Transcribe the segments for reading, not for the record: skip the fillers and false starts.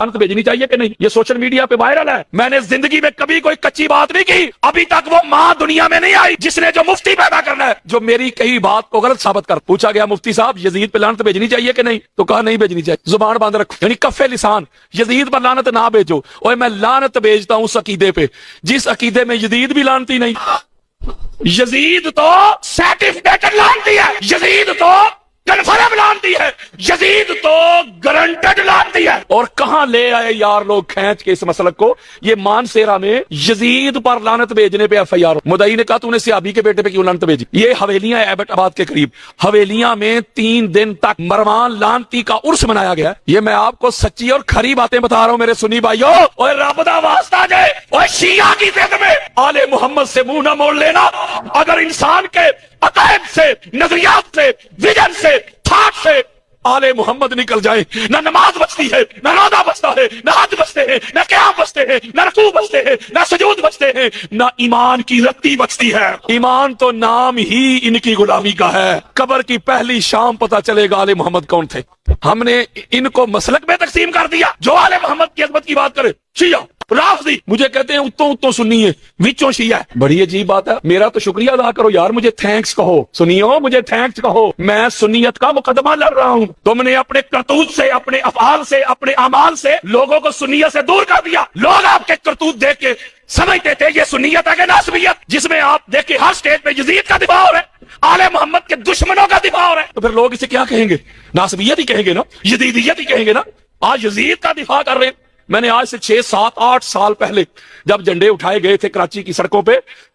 لعنت بھیجنی چاہیے کہ نہیں؟ یہ سوشل میڈیا پہ وائرل ہے. میں نے زندگی میں کبھی کوئی کچی بات نہیں کی. ابھی تک وہ ماں دنیا میں نہیں آئی جس نے جو مفتی پیدا کرنا ہے جو میری کئی بات کو غلط ثابت کر. پوچھا گیا مفتی صاحب یزید پہ لعنت بھیجنی چاہیے کہ نہیں؟ تو کہا نہیں بھیجنی چاہیے. زبان باندھ رکھو یعنی کف لسان. یزید پر لعنت نہ بھیجو. اور میں لعنت بھیجتا ہوں اس عقیدے پہ جس عقیدے میں یزید بھی لعنتی نہیں. یزید تو سرٹیفکیٹڈ لعنتی ہے. یزید تو کنفرم لعنتی ہے. یزید تو گارنٹیڈ لعنتی ہے. اور کہاں لے آئے یار لوگ کھینچ کے اس مسلک کو. یہ مانسیرا میں یزید پر لعنت بھیجنے پہ ایف آئی آر. مدعی نے کہا تو نے صحابی کے بیٹے پہ کیوں لعنت بھیجی؟ یہ حویلیاں ایبٹ آباد کے قریب حویلیاں میں 3 دن تک مروان لعنتی کا عرس منایا گیا. یہ میں آپ کو سچی اور کھری باتیں بتا رہا ہوں میرے سنی بھائیو. اور رب دا واسطہ جائے اور شیعہ کی ضد میں آل محمد سے منہ نہ موڑ لینا. اگر انسان کے عقائد سے نظریات سے ویژن سے تھاٹ سے آل محمد نکل جائے نہ نماز بچتی ہے نہ روزہ بچتا ہے نہ حج بچتے ہیں نہ قیام بچتے ہیں نہ رکوع بچتے ہیں نہ سجود بچتے ہیں نہ ایمان کی رتی بچتی ہے. ایمان تو نام ہی ان کی غلامی کا ہے. قبر کی پہلی شام پتہ چلے گا آل محمد کون تھے. ہم نے ان کو مسلک میں تقسیم کر دیا. جو آل محمد کی عظمت کی بات کرے شیعہ رافضی مجھے کہتے ہیں اتوں سنی ہے وچوں شیعہ ہے. بڑی عجیب بات ہے. میرا تو شکریہ ادا کرو یار. مجھے تھینکس کہو. سنیو مجھے تھینکس کہو. میں سنیت کا مقدمہ لڑ رہا ہوں. تم نے اپنے کرتوت سے اپنے افعال سے اپنے اعمال سے لوگوں کو سنیت سے دور کر دیا. لوگ آپ کے کرتوت دیکھ کے سمجھتے تھے یہ سنیت ہے کہ ناسبیت جس میں آپ دیکھیں ہر سٹیج پہ یزید کا دفاع ہو رہا ہے آل محمد کے دشمنوں کا دفاع ہو رہا ہے. تو پھر لوگ اسے کیا کہیں گے؟ ناسبیت ہی کہیں گے نا. یزیدیت ہی کہیں گے نا. آج یزید کا دفاع کر رہے ہیں. میں نے آج سے 6 7 8 سال پہلے جب جھنڈے اٹھائے گئے تھے کراچی کی سڑکوں پہ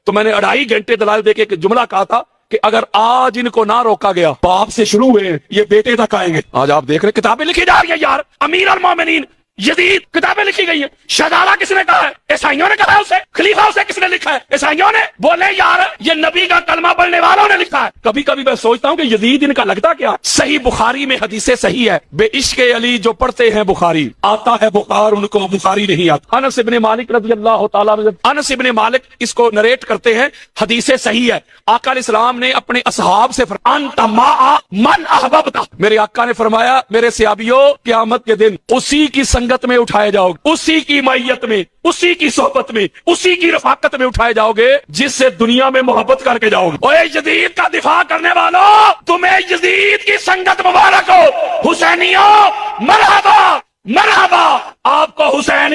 تو میں نے 2.5 گھنٹے دلائل دے کے ایک جملہ کہا تھا کہ اگر آج ان کو نہ روکا گیا باپ سے شروع ہوئے یہ بیٹے تک آئیں گے. آج آپ دیکھ رہے ہیں کتابیں لکھی جا رہی ہیں یار. امیر المومنین یزید کتابیں لکھی گئی ہیں. شہزادہ کس نے کہا ہے؟ عیسائیوں نے کہا ہے. اسے خلیفہ اسے کس نے لکھا ہے؟ عیسائیوں نے. بولے یار یہ نبی کا کلمہ پڑھنے والوں نے لکھا ہے. کبھی کبھی میں سوچتا ہوں کہ یزید ان کا لگتا کیا. صحیح بخاری میں حدیث صحیح ہے بے عشق علی جو پڑھتے ہیں بخاری آتا ہے بخار ان کو بخاری نہیں آتا. انس ابن مالک رضی اللہ تعالیٰ انس ابن مالک اس کو نریٹ کرتے ہیں. حدیث صحیح ہے. آقا علیہ السلام نے اپنے اصحاب سے انت مع من احببت. میرے آقا نے فرمایا میرے صحابیوں قیامت کے دن اسی کی سنگت میں اٹھائے جاؤ گے اسی کی معیت میں اسی کی صحبت میں اسی کی رفاقت میں اٹھائے جاؤ گے جس سے دنیا میں محبت کر کے جاؤ گے. اوے یزید کا دفاع کرنے والوں تمہیں یزید کی سنگت مبارک ہو. حسینیوں مرحبا مرحبا. آپ کو حسین